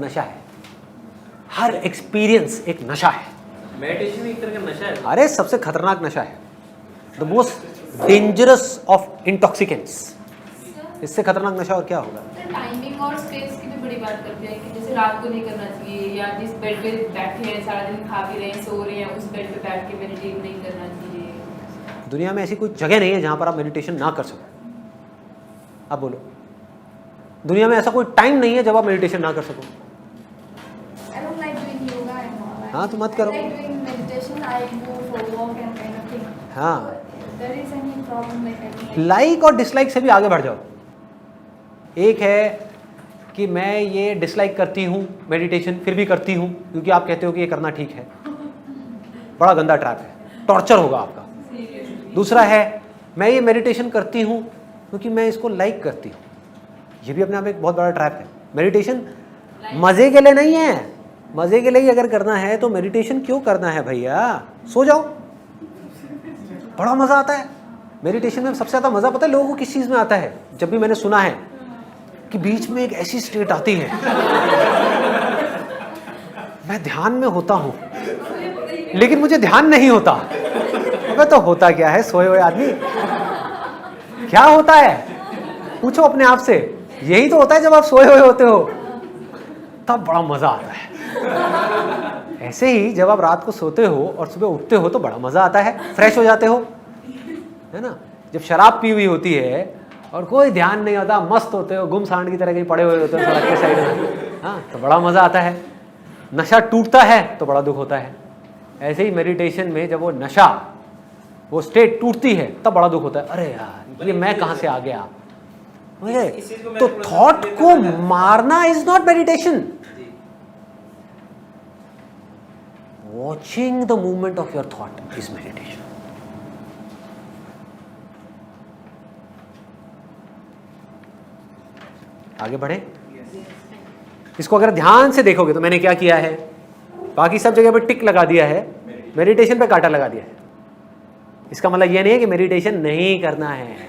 नशा है, हर एक्सपीरियंस एक नशा है। मेडिटेशन एक तरह का नशा है। अरे सबसे खतरनाक नशा है, the most dangerous of intoxicants. इससे खतरनाक नशा और क्या होगा? टाइमिंग और स्पेस की भी बड़ी बात करते हैं कि जैसे रात को नहीं करना चाहिए, या जिस बेड पे बैठे हैं सारा दिन खा पी रहे हैं सो रहे हैं उस बेड पे बैठ के मेडिटेट नहीं करना चाहिए। दुनिया में ऐसी कोई जगह नहीं है जहां पर आप मेडिटेशन ना कर सको। आप बोलो, दुनिया में ऐसा कोई टाइम नहीं है जब आप मेडिटेशन ना कर सको। I don't like doing yoga and all. हाँ, तो मत करो। I like doing meditation. I go for walk and kind of thing. हाँ, There is any problem like that? Like और डिसलाइक से भी आगे बढ़ जाओ। एक है कि मैं ये डिसलाइक करती हूँ मेडिटेशन, फिर भी करती हूँ क्योंकि आप कहते हो कि ये करना ठीक है। बड़ा गंदा ट्रैप है, टॉर्चर होगा आपका। दूसरा है, मैं ये मेडिटेशन करती हूँ क्योंकि मैं इसको लाइक करती हूँ। ये भी अपने आप एक बहुत बड़ा ट्रैप है। मेडिटेशन मज़े के लिए नहीं है। मज़े के लिए ही अगर करना है तो मेडिटेशन क्यों करना है भैया? सो जाओ, बड़ा मज़ा आता है मेडिटेशन में। सबसे ज़्यादा मज़ा पता है लोगों को किस चीज़ में आता है? जब भी मैंने सुना है कि बीच में एक ऐसी स्टेट आती है, मैं ध्यान में होता हूँ लेकिन मुझे ध्यान नहीं होता। अबे तो होता क्या है सोए हुए आदमी? क्या होता है पूछो अपने आप से। यही तो होता है जब आप सोए हुए होते हो, तब बड़ा मजा आता है। ऐसे ही जब आप रात को सोते हो और सुबह उठते हो तो बड़ा मजा आता है, फ्रेश हो जाते हो, है ना। जब शराब पी हुई होती है और कोई ध्यान नहीं होता, मस्त होते हो, गुम सांड की तरह कहीं पड़े हुए होते हो सड़क के साइड में, हाँ, तो बड़ा मजा आता है। नशा टूटता है तो बड़ा दुख होता है। ऐसे ही मेडिटेशन में जब वो नशा, वो स्टेट टूटती है तब बड़ा दुख होता है। अरे यार ये मैं कहाँ से आ गया। तो थॉट को मारना is not meditation. Watching the movement of your thought is meditation. आगे बढ़े। इसको अगर ध्यान से देखोगे तो मैंने क्या किया है, बाकी सब जगह पे टिक लगा दिया है, मेडिटेशन पे कांटा लगा दिया है। इसका मतलब यह नहीं है कि मेडिटेशन नहीं करना है।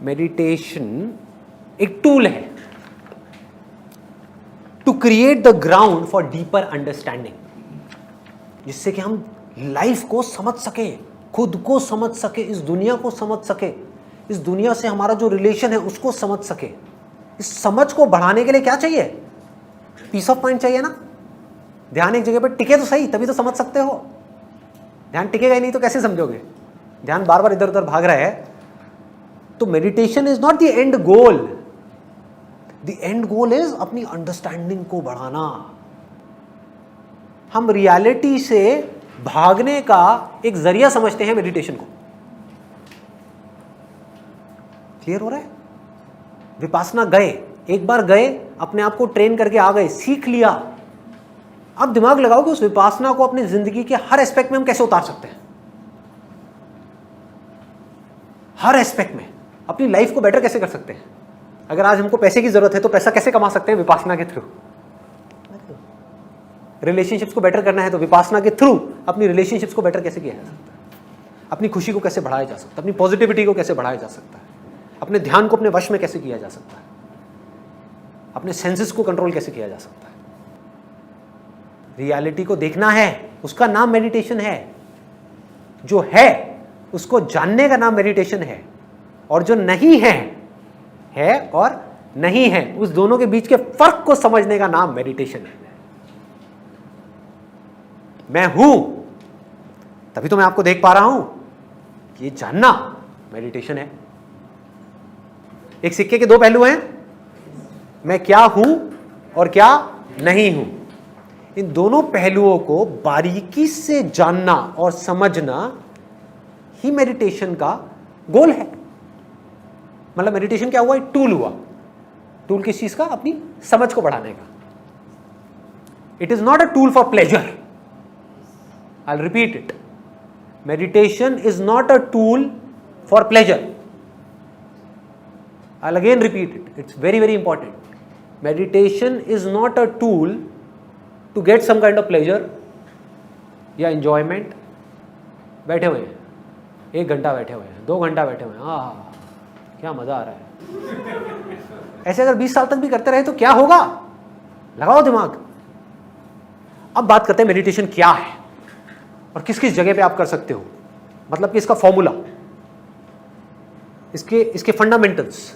मेडिटेशन एक टूल है to create the ground for deeper understanding, जिससे कि हम लाइफ को समझ सके, खुद को समझ सके, इस दुनिया को समझ सके, इस दुनिया से हमारा जो रिलेशन है उसको समझ सके। इस समझ को बढ़ाने के लिए क्या चाहिए? पीस ऑफ माइंड चाहिए ना। ध्यान एक जगह पर टिके तो सही, तभी तो समझ सकते हो। ध्यान टिकेगा ही नहीं तो कैसे समझोगे? ध्यान बार बार इधर उधर भाग रहा है। तो meditation is not the and goal. The end goal is अपनी अंडरस्टैंडिंग को बढ़ाना। हम रियलिटी से भागने का एक जरिया समझते हैं मेडिटेशन को। क्लियर हो रहा है? विपासना गए, एक बार गए, अपने आप को ट्रेन करके आ गए, सीख लिया। अब दिमाग लगाओ कि उस विपासना को अपनी जिंदगी के हर एस्पेक्ट में हम कैसे उतार सकते हैं। हर एस्पेक्ट में अपनी लाइफ को बेटर कैसे कर सकते हैं। अगर आज हमको पैसे की जरूरत है तो पैसा कैसे कमा सकते हैं? विपासना के थ्रू। रिलेशनशिप्स को बेटर करना है तो विपासना के थ्रू अपनी रिलेशनशिप्स को बेटर कैसे किया जा सकता है, अपनी खुशी को कैसे बढ़ाया जा सकता है, अपनी पॉजिटिविटी को कैसे बढ़ाया जा सकता है, अपने ध्यान को अपने वश में कैसे किया जा सकता है, अपने सेंसेस को कंट्रोल कैसे किया जा सकता है। रियलिटी को देखना है, उसका नाम मेडिटेशन है। जो है उसको जानने का नाम मेडिटेशन है, और जो नहीं है और नहीं है, उस दोनों के बीच के फर्क को समझने का नाम मेडिटेशन है। मैं हूं तभी तो मैं आपको देख पा रहा हूं, ये जानना मेडिटेशन है। एक सिक्के के दो पहलू हैं, मैं क्या हूं और क्या नहीं हूं। इन दोनों पहलुओं को बारीकी से जानना और समझना ही मेडिटेशन का गोल है। मतलब मेडिटेशन क्या हुआ? एक टूल हुआ। टूल किस चीज का? अपनी समझ को बढ़ाने का। It is not a tool for pleasure. I will repeat it. Meditation is not a tool for pleasure. I'll again repeat it. It's very, very important. Meditation is not a tool to get some kind of pleasure या enjoyment. बैठे हुए हैं, 1 घंटा बैठे हुए हैं, 2 घंटा बैठे हुए हैं, क्या मज़ा आ रहा है। ऐसे अगर 20 साल तक भी करते रहे तो क्या होगा? लगाओ दिमाग। अब बात करते हैं मेडिटेशन क्या है और किस किस जगह पे आप कर सकते हो, मतलब कि इसका फॉर्मूला, इसके फंडामेंटल्स।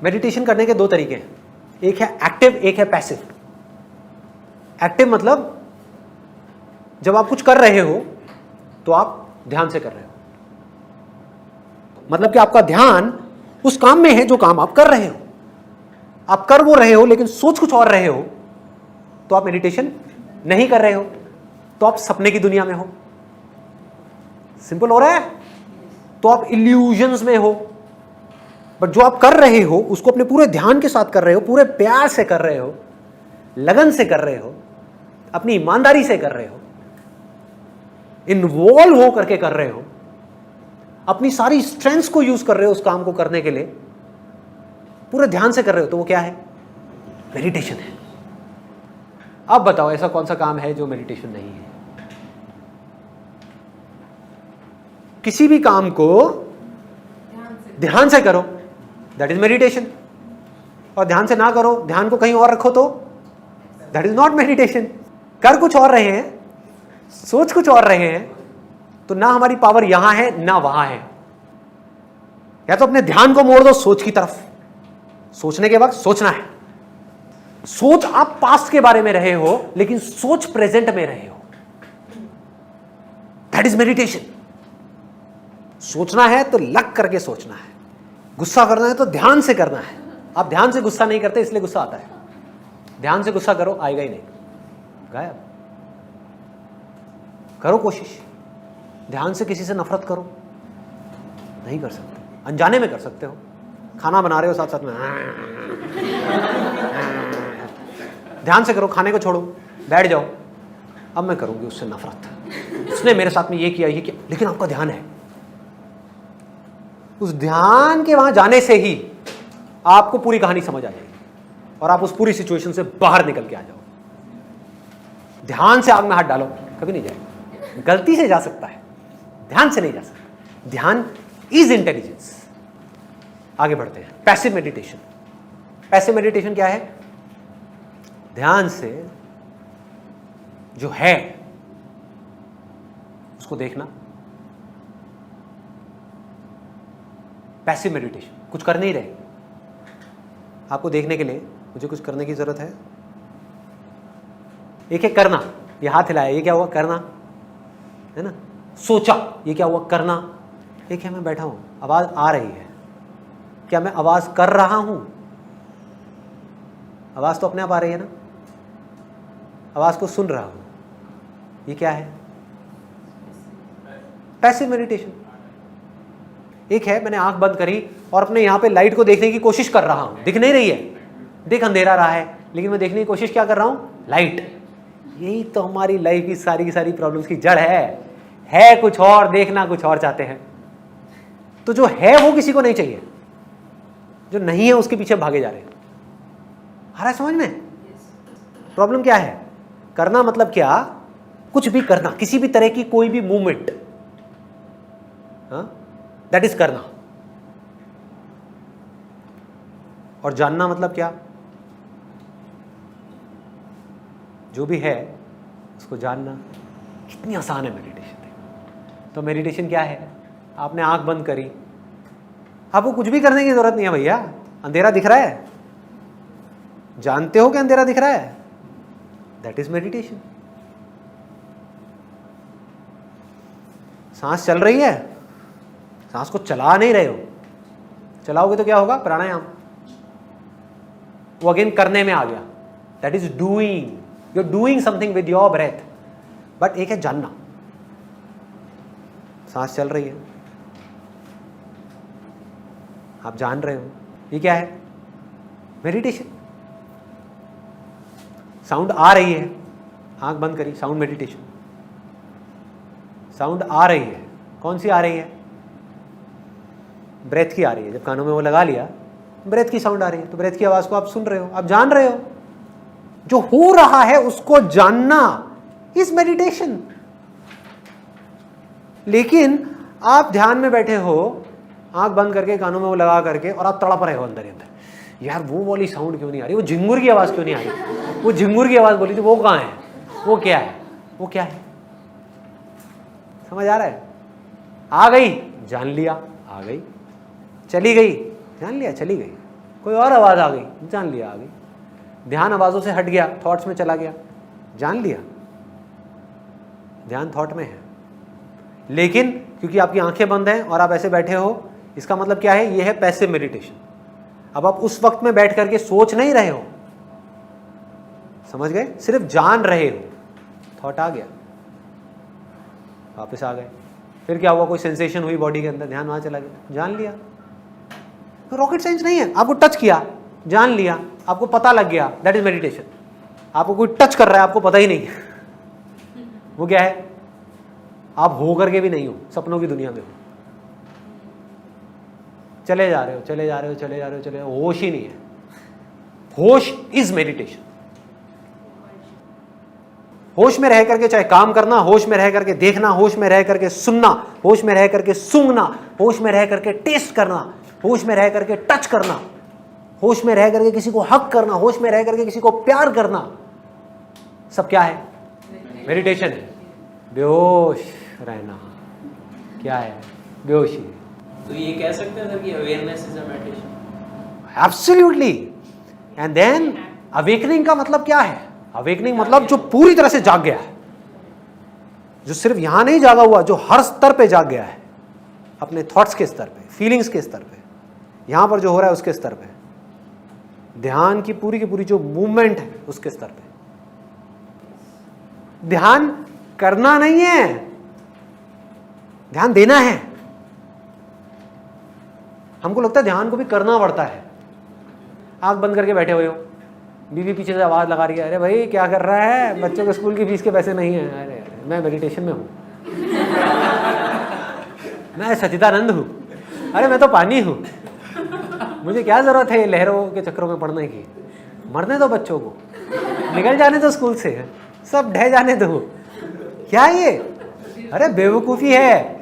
मेडिटेशन करने के दो तरीके हैं, एक है एक्टिव, एक है पैसिव। एक्टिव मतलब जब आप कुछ कर रहे हो तो आप ध्यान से कर रहे हो, मतलब कि आपका ध्यान उस काम में है जो काम आप कर रहे हो। आप कर वो रहे हो लेकिन सोच कुछ और रहे हो तो आप मेडिटेशन नहीं कर रहे हो, तो आप सपने की दुनिया में हो। सिंपल हो रहा है? तो आप इल्यूजन्स में हो। बट जो आप कर रहे हो उसको अपने पूरे ध्यान के साथ कर रहे हो, पूरे प्यार से कर रहे हो, लगन से कर रहे हो, अपनी ईमानदारी से कर रहे हो, इन्वॉल्व हो करके कर रहे हो, अपनी सारी स्ट्रेंथ्स को यूज कर रहे हो उस काम को करने के लिए, पूरे ध्यान से कर रहे हो, तो वो क्या है? मेडिटेशन है। अब बताओ ऐसा कौन सा काम है जो मेडिटेशन नहीं है? किसी भी काम को ध्यान से करो, दैट इज मेडिटेशन। और ध्यान से ना करो, ध्यान को कहीं और रखो तो दैट इज नॉट मेडिटेशन। कर कुछ और रहे हैं, सोच कुछ और रहे हैं, तो ना हमारी पावर यहां है ना वहां है। या तो अपने ध्यान को मोड़ दो सोच की तरफ, सोचने के वक्त सोचना है। सोच आप पास्ट के बारे में रहे हो लेकिन सोच प्रेजेंट में रहे हो, दैट इज मेडिटेशन। सोचना है तो लग करके सोचना है, गुस्सा करना है तो ध्यान से करना है। आप ध्यान से गुस्सा नहीं करते इसलिए गुस्सा आता है। ध्यान से गुस्सा करो, आएगा ही नहीं, गायब। करो कोशिश, ध्यान से किसी से नफरत करो, नहीं कर सकते। अनजाने में कर सकते हो, खाना बना रहे हो साथ साथ में ध्यान से करो, खाने को छोड़ो, बैठ जाओ, अब मैं करूंगी उससे नफरत, उसने मेरे साथ में ये किया ये किया, लेकिन आपका ध्यान है। उस ध्यान के वहां जाने से ही आपको पूरी कहानी समझ आ जाएगी और आप उस पूरी सिचुएशन से बाहर निकल के आ जाओ। ध्यान से आग में हाथ डालो, कभी नहीं जाएगा। गलती से जा सकता है, ध्यान से नहीं जा सकता। ध्यान इज इंटेलिजेंस। आगे बढ़ते हैं, पैसिव मेडिटेशन। पैसिव मेडिटेशन क्या है? ध्यान से जो है उसको देखना। पैसिव मेडिटेशन, कुछ कर नहीं रहे, आपको देखने के लिए मुझे कुछ करने की जरूरत है। एक है करना, ये हाथ हिलाया, ये क्या हुआ? करना है ना। सोचा, ये क्या हुआ? करना। एक है मैं बैठा हूं, आवाज आ रही है, क्या मैं आवाज कर रहा हूं? आवाज तो अपने आप आ रही है ना, आवाज को सुन रहा हूं, ये क्या है? Passive meditation. एक है मैंने आंख बंद करी और अपने यहां पे लाइट को देखने की कोशिश कर रहा हूं, दिख नहीं रही है, दिख अंधेरा रहा है, लेकिन मैं देखने की कोशिश क्या कर रहा हूं? लाइट। यही तो हमारी लाइफ की सारी प्रॉब्लम्स की जड़ है कुछ और, देखना कुछ और चाहते हैं। तो जो है वो किसी को नहीं चाहिए, जो नहीं है उसके पीछे भागे जा रहे हैं। आ रहा है समझ में? प्रॉब्लम क्या है? करना मतलब क्या? कुछ भी करना, किसी भी तरह की कोई भी मूवमेंट, दैट इज करना। और जानना मतलब क्या? जो भी है उसको जानना। कितनी आसान है मेडिटेशन। तो मेडिटेशन क्या है? आपने आंख बंद करी, आपको कुछ भी करने की जरूरत नहीं है भैया। अंधेरा दिख रहा है, जानते हो कि अंधेरा दिख रहा है, दैट इज मेडिटेशन। सांस चल रही है, सांस को चला नहीं रहे हो, चलाओगे तो क्या होगा? प्राणायाम। वो अगेन करने में आ गया, that is doing. You are doing something with your breath. But एक है जानना, सांस चल रही है, आप जान रहे हो, ये क्या है? मेडिटेशन। साउंड आ रही है, आंख बंद करी, साउंड मेडिटेशन। साउंड आ रही है, कौन सी आ रही है? ब्रेथ की आ रही है। जब कानों में वो लगा लिया, ब्रेथ की साउंड आ रही है, तो ब्रेथ की आवाज को आप सुन रहे हो, आप जान रहे हो। जो हो रहा है उसको जानना इज मेडिटेशन। लेकिन आप ध्यान में बैठे हो आंख बंद करके कानों में वो लगा करके, और आप तड़प रहे हो अंदर ही अंदर, यार वो वाली साउंड क्यों नहीं आ रही, वो झिंगुर की आवाज़ क्यों नहीं आ रही, वो झिंगुर की आवाज़ बोली थी, वो कहाँ है, वो क्या है, वो क्या है। समझ आ रहा है? आ गई, जान लिया, आ गई। चली गई, जान लिया, चली गई। कोई और आवाज़ आ गई, जान लिया, आ गई। ध्यान आवाज़ों से हट गया, थॉट्स में चला गया, जान लिया, ध्यान थॉट में है। लेकिन क्योंकि आपकी आंखें बंद हैं और आप ऐसे बैठे हो, इसका मतलब क्या है, ये है पैसिव मेडिटेशन। अब आप उस वक्त में बैठ करके सोच नहीं रहे हो, समझ गए, सिर्फ जान रहे हो। थॉट आ गया, वापस आ गए, फिर क्या हुआ, कोई सेंसेशन हुई बॉडी के अंदर, ध्यान वहां चला गया, जान लिया। तो रॉकेट साइंस नहीं है, आपको टच किया, जान लिया, आपको पता लग गया, दैट इज मेडिटेशन। आपको कोई टच कर रहा है, आपको पता ही नहीं वो क्या है, आप हो करके भी नहीं हो, सपनों की दुनिया में हो, चले जा रहे हो, चले जा रहे हो, चले जा रहे हो, चले, होश ही नहीं है। होश इज मेडिटेशन। होश में रह करके चाहे काम करना, होश में रह करके देखना, होश में रह करके सुनना, होश में रह करके सूंघना, होश में रह करके टेस्ट करना, होश में रह करके टच करना, होश में रह करके किसी को हक करना, होश में रह करके किसी को प्यार करना, सब क्या है, मेडिटेशन है। बेहोश रहना क्या है, बेहोशी। तो ये कह सकते हैं सर कि awareness is a meditation. Absolutely. And then awakening का मतलब क्या है, अवेकनिंग मतलब जो पूरी तरह से जाग गया है, जो सिर्फ यहां नहीं जागा हुआ, जो हर स्तर पे जाग गया है, अपने थॉट्स के स्तर पे, फीलिंग्स के स्तर पे, यहां पर जो हो रहा है उसके स्तर पे, ध्यान की पूरी जो मूवमेंट है उसके स्तर पे। ध्यान करना नहीं है, ध्यान देना है। हमको लगता है ध्यान को भी करना पड़ता है। आंख बंद करके बैठे हुए हो, बीवी पीछे से आवाज लगा रही है, अरे भाई क्या कर रहा है, बच्चों के स्कूल की फीस के पैसे नहीं है। अरे मैं मेडिटेशन में हूं मैं सच्चिदानंद हूं, अरे मैं तो पानी हूं, मुझे क्या जरूरत है ये लहरों के चक्रों में पड़ने की, मरने दो बच्चों को, निकल जाने दो स्कूल से, सब ढह जाने दो। क्या ये, अरे बेवकूफी है।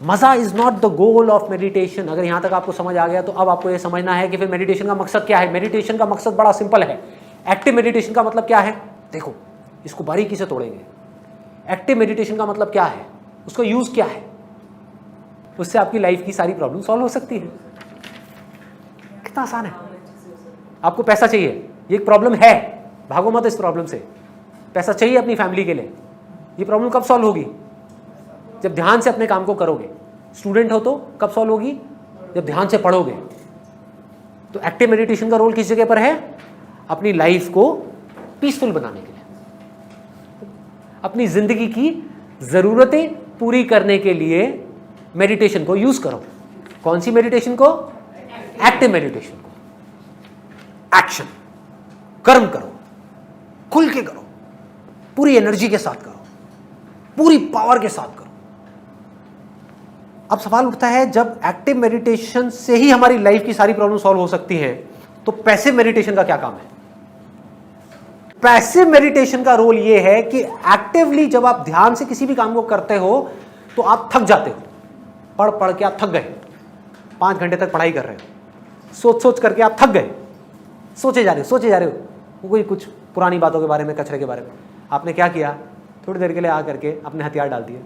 मजा is not the goal of meditation. अगर यहां तक आपको समझ आ गया तो अब आपको यह समझना है कि फिर मेडिटेशन का मकसद क्या है। मेडिटेशन का मकसद बड़ा सिंपल है। एक्टिव मेडिटेशन का मतलब क्या है, देखो इसको बारीकी से तोड़ेंगे। एक्टिव मेडिटेशन का मतलब क्या है, उसका यूज क्या है, उससे आपकी लाइफ की सारी प्रॉब्लम सॉल्व हो सकती है। कितना आसान है। आपको पैसा चाहिए, ये एक प्रॉब्लम है, भागो मत इस प्रॉब्लम से। पैसा चाहिए अपनी फैमिली के लिए, ये प्रॉब्लम कब सॉल्व होगी, जब ध्यान से अपने काम को करोगे। स्टूडेंट हो तो कब सॉल्व होगी, जब ध्यान से पढ़ोगे। तो एक्टिव मेडिटेशन का रोल किस जगह पर है, अपनी लाइफ को पीसफुल बनाने के लिए, अपनी जिंदगी की जरूरतें पूरी करने के लिए मेडिटेशन को यूज करो। कौन सी मेडिटेशन को, एक्टिव मेडिटेशन को। एक्शन, कर्म करो, खुल के करो, पूरी एनर्जी के साथ करो, पूरी पावर के साथ करो। अब सवाल उठता है, जब एक्टिव मेडिटेशन से ही हमारी लाइफ की सारी प्रॉब्लम सॉल्व हो सकती है, तो पैसिव मेडिटेशन का क्या काम है। पैसिव मेडिटेशन का रोल यह है कि एक्टिवली जब आप ध्यान से किसी भी काम को करते हो तो आप थक जाते हो। पढ़ पढ़ के आप थक गए, 5 घंटे तक पढ़ाई कर रहे हो, सोच सोच करके आप थक गए, सोचे जा रहे हो कोई कुछ पुरानी बातों के बारे में, कचरे के बारे में। आपने क्या किया, थोड़ी देर के लिए आ करके अपने हथियार डाल दिए,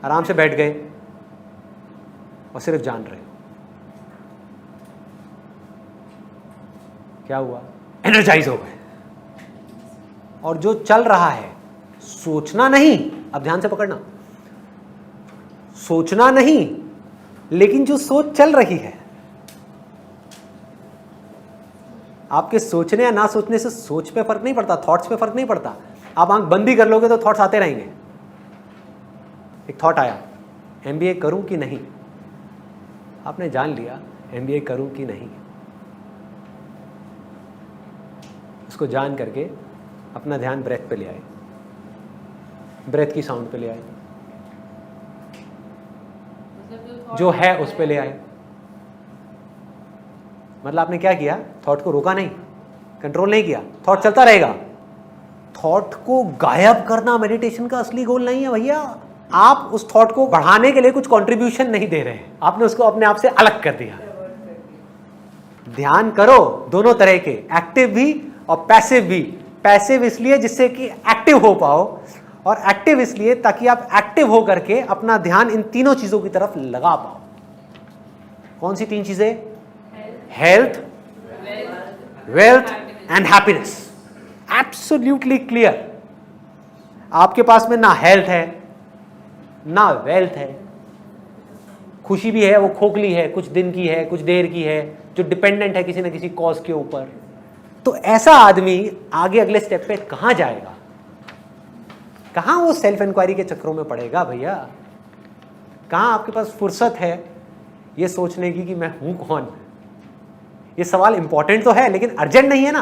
आराम से बैठ गए और सिर्फ जान रहे हो। क्या हुआ, एनर्जाइज हो गए। और जो चल रहा है, सोचना नहीं, अब ध्यान से पकड़ना, सोचना नहीं, लेकिन जो सोच चल रही है, आपके सोचने या ना सोचने से सोच पे फर्क नहीं पड़ता, थॉट्स पे फर्क नहीं पड़ता। आप आंख बंद भी कर लोगे तो थॉट्स आते रहेंगे। एक थॉट आया, एमबीए करूं कि नहीं, आपने जान लिया एमबीए करूं कि नहीं। उसको जान करके अपना ध्यान ब्रेथ पे ले आए, ब्रेथ की साउंड पे ले आए, जो है उस पे ले आए। मतलब आपने क्या किया, थॉट को रोका नहीं, कंट्रोल नहीं किया, थॉट चलता रहेगा। थॉट को गायब करना मेडिटेशन का असली गोल नहीं है भैया। आप उस थॉट को बढ़ाने के लिए कुछ कंट्रीब्यूशन नहीं दे रहे हैं, आपने उसको अपने आप से अलग कर दिया। ध्यान करो दोनों तरह के, एक्टिव भी और पैसिव भी। पैसिव इसलिए जिससे कि एक्टिव हो पाओ, और एक्टिव इसलिए ताकि आप एक्टिव हो करके अपना ध्यान इन तीनों चीजों की तरफ लगा पाओ। कौन सी 3 चीजें? Health, wealth and happiness. Absolutely clear. आपके पास में ना हेल्थ है ना वेल्थ है, खुशी भी है वो खोखली है, कुछ दिन की है, कुछ देर की है, जो डिपेंडेंट है किसी न किसी कॉज के ऊपर। तो ऐसा आदमी आगे अगले स्टेप पे कहां जाएगा? कहां वो सेल्फ इंक्वायरी के चक्रों में पड़ेगा भैया? कहां आपके पास फुर्सत है ये सोचने की कि मैं हूं कौन? ये सवाल इंपॉर्टेंट तो है लेकिन अर्जेंट नहीं है ना।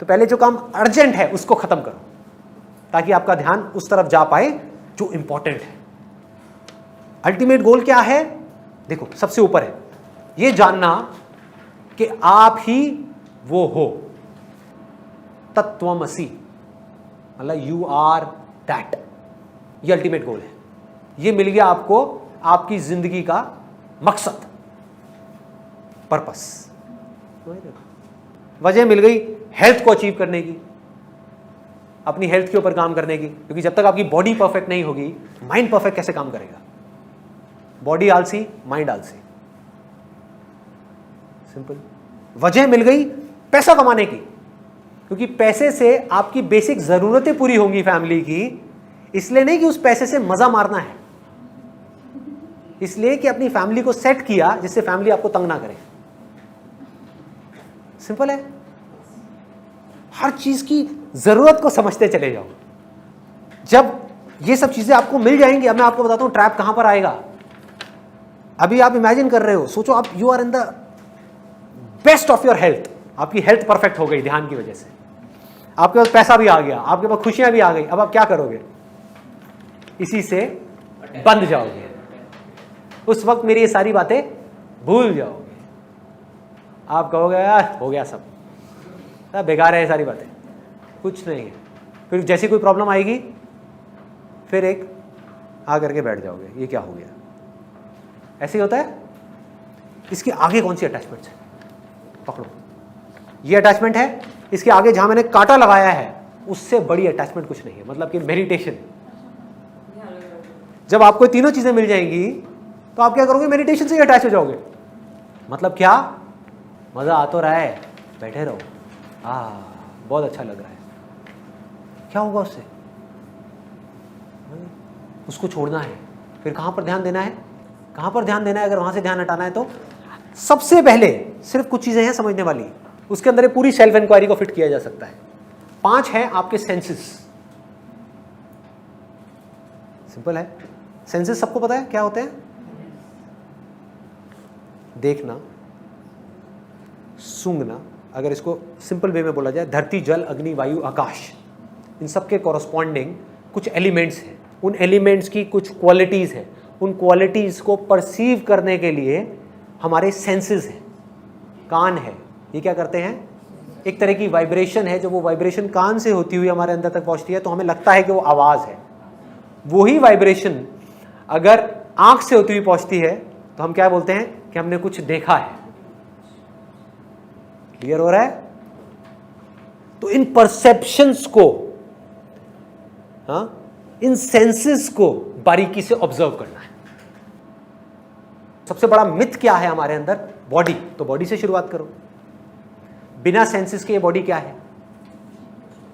तो पहले जो काम अर्जेंट है उसको खत्म करो, ताकि आपका ध्यान उस तरफ जा पाए जो इंपॉर्टेंट है। अल्टीमेट गोल क्या है? देखो, सबसे ऊपर है ये जानना कि आप ही वो हो, तत्वमसि, मतलब यू आर दैट। ये अल्टीमेट गोल है। ये मिल गया आपको आपकी जिंदगी का मकसद, पर्पस। वजह मिल गई हेल्थ को अचीव करने की, अपनी हेल्थ के ऊपर काम करने की, क्योंकि जब तक आपकी बॉडी परफेक्ट नहीं होगी, माइंड परफेक्ट कैसे काम करेगा? बॉडी आलसी, माइंड आलसी, सिंपल। वजह मिल गई पैसा कमाने की, क्योंकि पैसे से आपकी बेसिक जरूरतें पूरी होंगी फैमिली की, इसलिए नहीं कि उस पैसे से मजा मारना है, इसलिए कि अपनी फैमिली को सेट किया जिससे फैमिली आपको तंग ना करे। सिंपल है। हर चीज की जरूरत को समझते चले जाओ। जब ये सब चीजें आपको मिल जाएंगी, अब मैं आपको बताता हूं ट्रैप कहां पर आएगा। अभी आप इमेजिन कर रहे हो, सोचो आप you are in the best of your health, आपकी हेल्थ परफेक्ट हो गई ध्यान की वजह से, आपके पास पैसा भी आ गया, आपके पास खुशियां भी आ गई। अब आप क्या करोगे? इसी से बंध जाओगे। उस वक्त मेरी ये सारी बातें भूल जाओगे। आप कहोगे यार हो गया, सब बेकार है ये सारी बातें, कुछ नहीं है। फिर जैसी कोई प्रॉब्लम आएगी फिर एक आ करके बैठ जाओगे, ये क्या हो गया? ऐसे ही होता है। इसके आगे कौन सी अटैचमेंट है? पकड़ो, ये अटैचमेंट है। इसके आगे जहां मैंने कांटा लगाया है उससे बड़ी अटैचमेंट कुछ नहीं है, मतलब कि मेडिटेशन। जब आपको तीनों चीजें मिल जाएंगी तो आप क्या करोगे? मेडिटेशन से ही अटैच हो जाओगे। मतलब क्या? मजा आ तो रहा है, बैठे रहो, बहुत अच्छा लग रहा है। क्या होगा उससे? उसको छोड़ना है। फिर कहां पर ध्यान देना है? कहां पर ध्यान देना है? अगर वहां से ध्यान हटाना है तो सबसे पहले सिर्फ कुछ चीजें हैं समझने वाली, उसके अंदर पूरी सेल्फ इंक्वायरी को फिट किया जा सकता है। 5 हैं आपके सेंसेस। सिंपल है। सेंसेस सबको पता है क्या होते हैं? देखना, सूंघना, अगर इसको सिंपल वे में बोला जाए, धरती, जल, अग्नि, वायु, आकाश, इन सब के कॉरस्पॉन्डिंग कुछ एलिमेंट्स हैं। उन एलिमेंट्स की कुछ क्वालिटीज हैं। उन क्वालिटीज को परसीव करने के लिए हमारे सेंसेस हैं। कान है, ये क्या करते हैं? एक तरह की वाइब्रेशन है, जो वो वाइब्रेशन कान से होती हुई हमारे अंदर तक पहुंचती है तो हमें लगता है कि वो आवाज है। वही वाइब्रेशन अगर आंख से होती हुई पहुंचती है तो हम क्या बोलते हैं कि हमने कुछ देखा है। क्लियर हो रहा है? तो इन परसेप्शंस को, इन सेंसेस को बारीकी से ऑब्जर्व करना है। सबसे बड़ा मिथ क्या है हमारे अंदर? बॉडी। तो बॉडी से शुरुआत करो। बिना सेंसेस के ये बॉडी क्या है?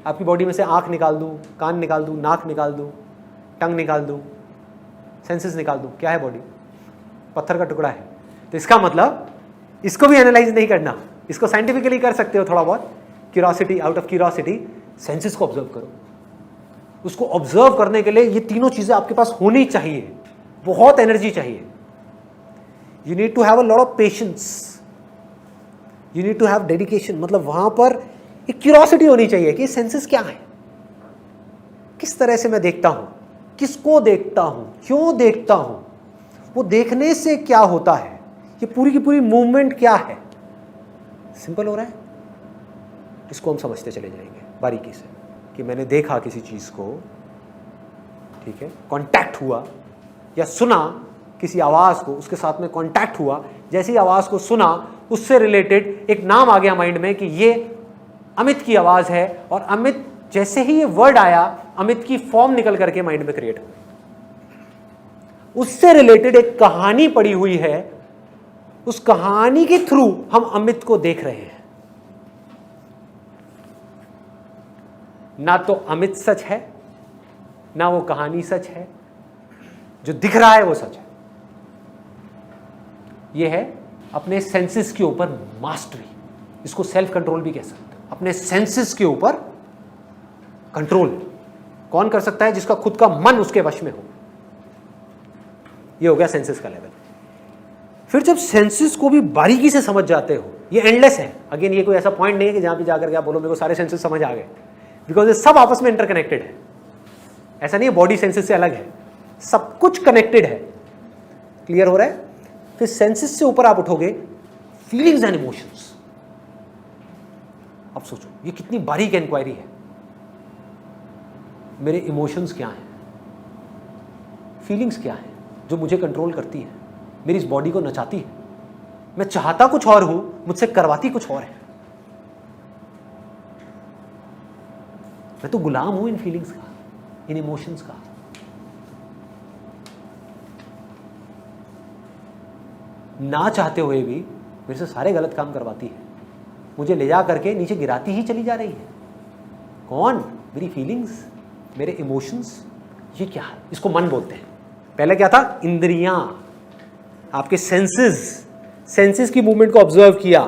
आपकी बॉडी में से आंख निकाल दूं, कान निकाल दूं, नाक निकाल दूं, टंग निकाल दूं, सेंसेस निकाल दूं, क्या है बॉडी? पत्थर का टुकड़ा है। तो इसका मतलब इसको भी एनालाइज नहीं करना, इसको साइंटिफिकली कर सकते हो थोड़ा बहुत, curiosity, out of curiosity senses को ऑब्जर्व करो। उसको ऑब्जर्व करने के लिए ये तीनों चीजें आपके पास होनी चाहिए, बहुत एनर्जी चाहिए। You need to have a lot of patience, you need to have dedication. मतलब वहां पर एक क्यूरियोसिटी होनी चाहिए कि सेंसेस क्या है, किस तरह से मैं देखता हूं, किसको देखता हूं, क्यों देखता हूं, वो देखने से क्या होता है, ये पूरी की पूरी मूवमेंट क्या है। सिंपल हो रहा है? इसको हम समझते चले जाएंगे बारीकी से कि मैंने देखा किसी चीज को, ठीक है, कांटेक्ट हुआ या सुना किसी आवाज़ को, उसके साथ में कांटेक्ट हुआ, जैसी आवाज़ को सुना उससे रिलेटेड एक नाम आ गया माइंड में कि ये अमित की आवाज़ है, और अमित जैसे ही ये वर्ड आया अमित की फॉर्म निकल करके माइंड में क्रिएट हो गई। उससे रिलेटेड एक कहानी पड़ी हुई है, उस कहानी के थ्रू हम अमित को देख रहे हैं। ना तो अमित सच है, ना वो कहानी सच है, जो दिख रहा है वो सच है। ये है अपने सेंसेस के ऊपर मास्टरी, इसको सेल्फ कंट्रोल भी कह सकते हैं। अपने सेंसेस के ऊपर कंट्रोल कौन कर सकता है? जिसका खुद का मन उसके वश में हो। ये हो गया सेंसेस का लेवल। फिर जब सेंसेस को भी बारीकी से समझ जाते हो, ये एंडलेस है। अगेन ये कोई ऐसा पॉइंट नहीं है कि जहां पे जाकर के आप बोलो मेरे को सारे सेंसेस समझ आ गए, बिकॉज ये सब आपस में इंटरकनेक्टेड है। ऐसा नहीं है बॉडी सेंसेस से अलग है, सब कुछ कनेक्टेड है। क्लियर हो रहा है? फिर सेंसेस से ऊपर आप उठोगे, फीलिंग्स एंड इमोशंस। अब सोचो ये कितनी बारीक इंक्वायरी है। मेरे इमोशंस क्या हैं, फीलिंग्स क्या हैं जो मुझे कंट्रोल करती है, मेरी इस बॉडी को नचाती है। मैं चाहता कुछ और हूं, मुझसे करवाती कुछ और है। मैं तो गुलाम हूं इन फीलिंग्स का, इन इमोशंस का। ना चाहते हुए भी मेरे से सारे गलत काम करवाती है, मुझे ले जा करके नीचे गिराती ही चली जा रही है। कौन? मेरी फीलिंग्स, मेरे इमोशंस। ये क्या है? इसको मन बोलते हैं। पहले क्या था? इंद्रियां, आपके सेंसेस की मूवमेंट को ऑब्जर्व किया,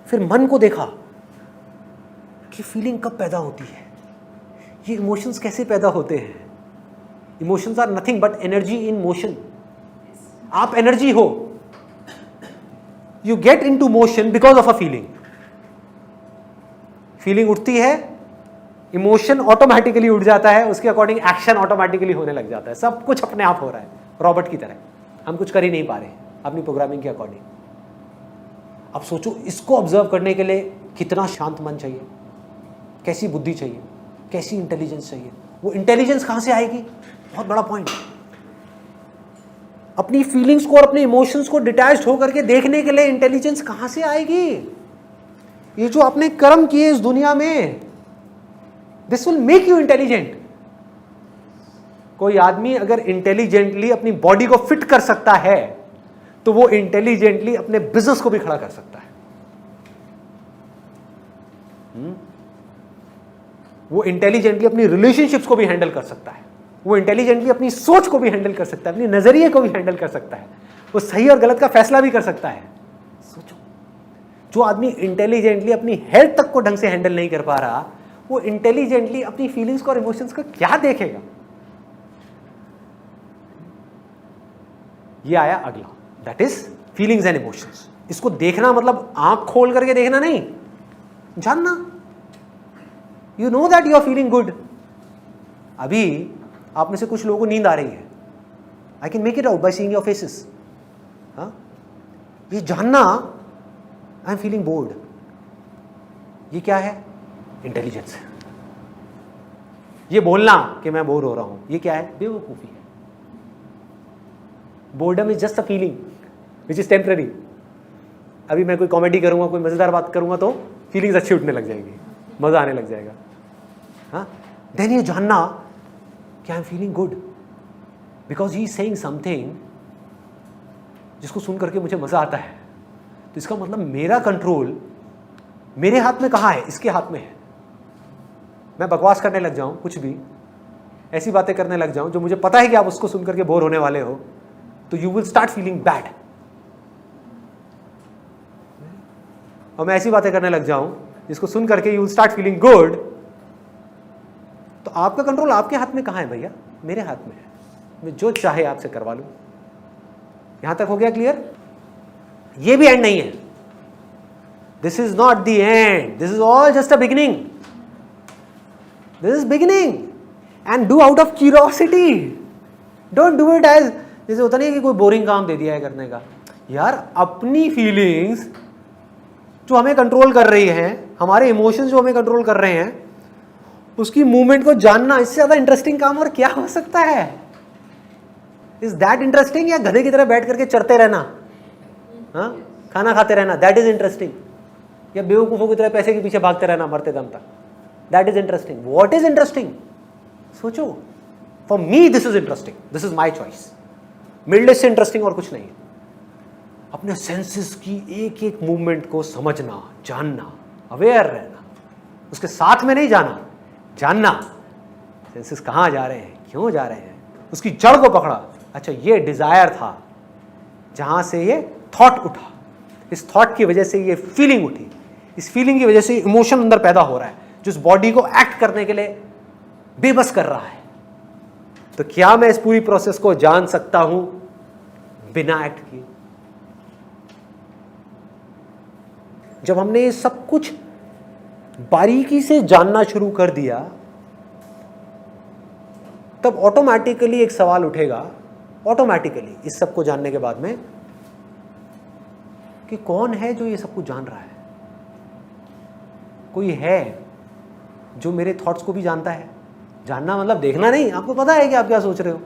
फिर मन को देखा कि फीलिंग कब पैदा होती है, ये इमोशंस कैसे पैदा होते हैं। Emotions are nothing but energy in motion. आप एनर्जी हो, you get into motion because of a feeling. Feeling उठती है, इमोशन ऑटोमेटिकली उठ जाता है, उसके अकॉर्डिंग एक्शन ऑटोमेटिकली होने लग जाता है। सब कुछ अपने आप हो रहा है, रॉबोट की तरह। हम कुछ कर ही नहीं पा रहे अपनी प्रोग्रामिंग के अकॉर्डिंग। अब सोचो इसको ऑब्जर्व करने के लिए कितना शांत मन चाहिए, कैसी बुद्धि चाहिए, कैसी इंटेलिजेंस चाहिए। वो इंटेलिजेंस कहां से आएगी? बहुत बड़ा पॉइंट। अपनी फीलिंग्स को और अपने इमोशंस को डिटैच्ड होकर के देखने के लिए इंटेलिजेंस कहां से आएगी? ये जो आपने कर्म किए इस दुनिया में, this will make you intelligent. कोई आदमी अगर इंटेलिजेंटली अपनी बॉडी को फिट कर सकता है तो वो इंटेलिजेंटली अपने बिजनेस को भी खड़ा कर सकता है। वो इंटेलिजेंटली अपनी रिलेशनशिप्स को भी हैंडल कर सकता है। वो इंटेलिजेंटली अपनी सोच को भी हैंडल कर सकता है, अपनी नजरिए को भी हैंडल कर सकता है। वो सही और गलत का फैसला भी कर सकता है। सोचो, जो आदमी इंटेलिजेंटली अपनी हेल्थ तक को ढंग से हैंडल नहीं कर पा रहा, वो इंटेलिजेंटली अपनी फीलिंग्स को और इमोशंस को क्या देखेगा? ये आया अगला, that is feelings and emotions. इसको देखना मतलब आंख खोल करके देखना नहीं, जानना। You know that you are feeling good. अभी आप में से कुछ लोगों को नींद आ रही है, I can make it out by seeing your faces. हाँ, ये जानना आई एम फीलिंग बोर्ड, ये क्या है? इंटेलिजेंस है। ये बोलना कि मैं बोर हो रहा हूं, ये क्या है? बेवकूफी है। Boredom is just a feeling which is temporary. अभी मैं कोई कॉमेडी करूंगा, कोई मजेदार बात करूंगा तो फीलिंग्स अच्छी उठने लग जाएंगी, मजा आने लग जाएगा। हाँ, देन ये जानना कि I am feeling good because he is saying something जिसको सुन करके मुझे मजा आता है। तो इसका मतलब मेरा कंट्रोल मेरे हाथ में कहाँ है? इसके हाथ में है। मैं बकवास करने लग जाऊं, कुछ भी ऐसी बातें करने लग जाऊं जो मुझे पता है कि आप उसको सुनकर के बोर होने वाले हो, तो you will start feeling bad. और मैं ऐसी बातें करने लग जाऊं जिसको सुन करके you will start feeling good, तो आपका कंट्रोल आपके हाथ में कहाँ है भैया? मेरे हाथ में है। मैं जो चाहे आपसे करवा लूं। यहां तक हो गया क्लियर? ये भी एंड नहीं है। This is not the end, this is all just a beginning. This is beginning and do out of curiosity. Don't do it as, जैसे होता नहीं कि कोई बोरिंग काम दे दिया है करने का। यार अपनी फीलिंग्स जो हमें कंट्रोल कर रही हैं, हमारे इमोशंस जो हमें कंट्रोल कर रहे हैं, उसकी मूवमेंट को जानना, इससे ज्यादा इंटरेस्टिंग काम और क्या हो सकता है? Is that interesting? या गधे की तरह बैठ करके चरते रहना, हाँ, खाना खाते रहना, दैट इज इंटरेस्टिंग? या बेवकूफों की तरह पैसे के पीछे भागते रहना मरते दम तक, that is interesting? What is interesting? सोचो। For me this is interesting, this is my choice. Middle east से इंटरेस्टिंग और कुछ नहीं। अपने सेंसेस की एक एक मूवमेंट को समझना, जानना, अवेयर रहना, उसके साथ में नहीं जाना, जानना सेंसेस कहाँ जा रहे हैं, क्यों जा रहे हैं, उसकी जड़ को पकड़ा। अच्छा, ये डिजायर था, जहां से ये थॉट उठा, इस थॉट की वजह से ये फीलिंग उठी, इस फीलिंग की वजह से इमोशन अंदर पैदा हो रहा है जो इस बॉडी को एक्ट करने के लिए बेबस कर रहा है। तो क्या मैं इस पूरी प्रोसेस को जान सकता हूं बिना एक्ट किए? जब हमने ये सब कुछ बारीकी से जानना शुरू कर दिया, तब ऑटोमेटिकली एक सवाल उठेगा, ऑटोमेटिकली इस सब को जानने के बाद में, कि कौन है जो ये सब कुछ जान रहा है? कोई है जो मेरे थॉट्स को भी जानता है? जानना मतलब देखना नहीं, आपको पता है कि आप क्या सोच रहे हो,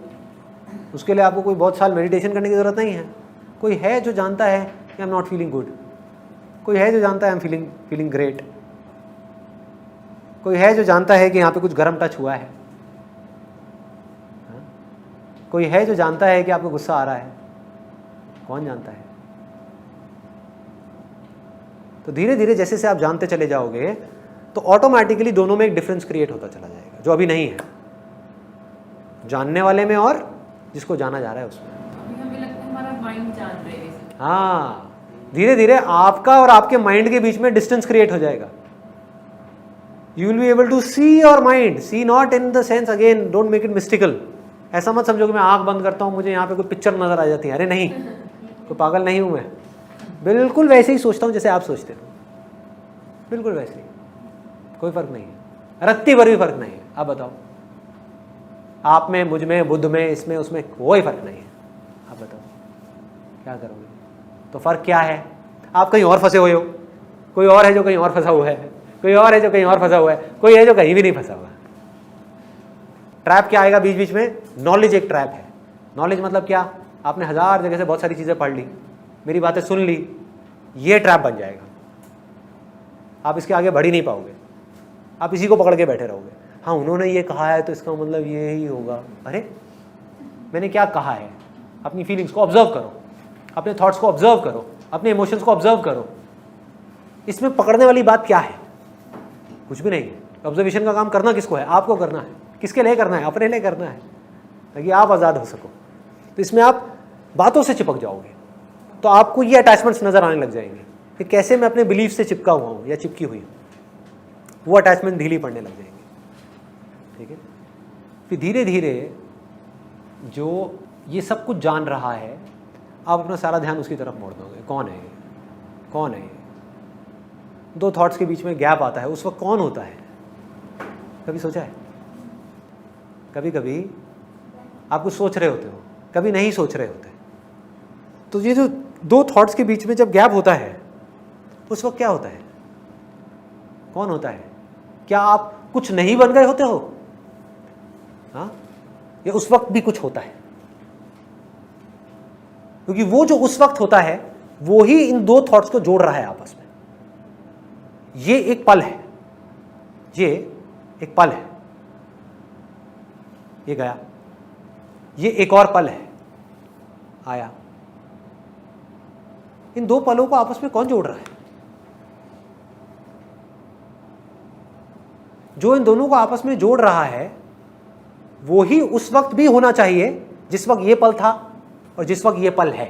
उसके लिए आपको कोई बहुत साल मेडिटेशन करने की जरूरत नहीं है। कोई है जो जानता है कि I am not feeling good, कोई है जो जानता है आई एम फीलिंग ग्रेट, कोई है जो जानता है कि यहाँ पे कुछ गर्म टच हुआ है, कोई है जो जानता है कि आपको गुस्सा आ रहा है। कौन जानता है? तो धीरे धीरे जैसे से आप जानते चले जाओगे तो ऑटोमेटिकली दोनों में एक डिफरेंस क्रिएट होता चला जाएगा, जो अभी नहीं है, जानने वाले में और जिसको जाना जा रहा है उसमें। हमें लगता है हमारा माइंड जान रहा है वैसे। हाँ, धीरे धीरे आपका और आपके माइंड के बीच में डिस्टेंस क्रिएट हो जाएगा। You will be able to see your mind, see not in the sense, again don't make it mystical. ऐसा मत समझो कि मैं आंख बंद करता हूँ मुझे यहाँ पे कोई पिक्चर नजर आ जाती है। अरे नहीं, कोई पागल नहीं हूँ मैं, बिल्कुल वैसे ही सोचता हूँ जैसे आप सोचते हो, बिल्कुल वैसे ही, कोई फर्क नहीं है, रत्ती भर भी फर्क नहीं है। आप बताओ, आप में, मुझ में, बुद्ध में, इसमें उसमें कोई फर्क नहीं है। आप बताओ क्या करोगे? तो फर्क क्या है? आप कहीं और फंसे हुए हो, कोई और है जो कहीं और फंसा हुआ है, कोई और है जो कहीं और फंसा हुआ है, कोई है जो कहीं भी नहीं फंसा हुआ। ट्रैप क्या आएगा बीच बीच में? नॉलेज एक ट्रैप है। नॉलेज मतलब क्या? आपने 1000 जगह से बहुत सारी चीजें पढ़ ली, मेरी बातें सुन ली, ये ट्रैप बन जाएगा। आप इसके आगे बढ़ ही नहीं पाओगे, आप इसी को पकड़ के बैठे रहोगे। हाँ, उन्होंने ये कहा है तो इसका मतलब ये ही होगा। अरे मैंने क्या कहा है? अपनी फीलिंग्स को ऑब्जर्व करो, अपने थॉट्स को ऑब्जर्व करो, अपने इमोशंस को ऑब्जर्व करो। इसमें पकड़ने वाली बात क्या है? कुछ भी नहीं है। ऑब्जर्वेशन का काम करना किसको है? आपको करना है। किसके लिए करना है? अपने लिए करना है, ताकि आप आज़ाद हो सको। तो इसमें आप बातों से चिपक जाओगे तो आपको ये अटैचमेंट्स नजर आने लग जाएंगे कि कैसे मैं अपने बिलीफ से चिपका हुआ हूँ या चिपकी हुई हूँ। वो अटैचमेंट ढीली पड़ने लग जाएंगे, ठीक है। फिर धीरे धीरे जो ये सब कुछ जान रहा है, आप अपना सारा ध्यान उसकी तरफ मोड़ दोगे। कौन है ये? कौन है ये? दो थॉट्स के बीच में गैप आता है, उस वक्त कौन होता है? कभी सोचा है? कभी कभी आप कुछ सोच रहे होते हो, कभी नहीं सोच रहे होते। तो ये जो दो थॉट्स के बीच में जब गैप होता है, उस वक्त क्या होता है? कौन होता है? क्या आप कुछ नहीं बन गए होते हो? हाँ, या उस वक्त भी कुछ होता है? क्योंकि वो जो उस वक्त होता है वो ही इन दो थॉट्स को जोड़ रहा है आपस में। ये एक पल है, ये एक पल है, ये गया, ये एक और पल है, आया। इन दो पलों को आपस में कौन जोड़ रहा है? जो इन दोनों को आपस में जोड़ रहा है वो ही उस वक्त भी होना चाहिए जिस वक्त ये पल था और जिस वक्त ये पल है।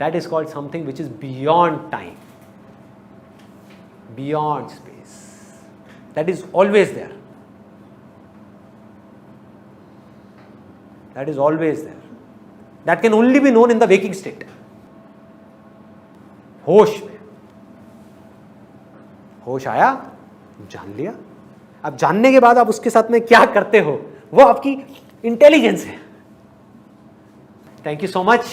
That is called something which is beyond time, beyond space, that is always there, that is always there, that can only be known in the waking state. होश में, होश आया, जान लिया। अब जानने के बाद आप उसके साथ में क्या करते हो वो आपकी इंटेलिजेंस है। Thank you so much.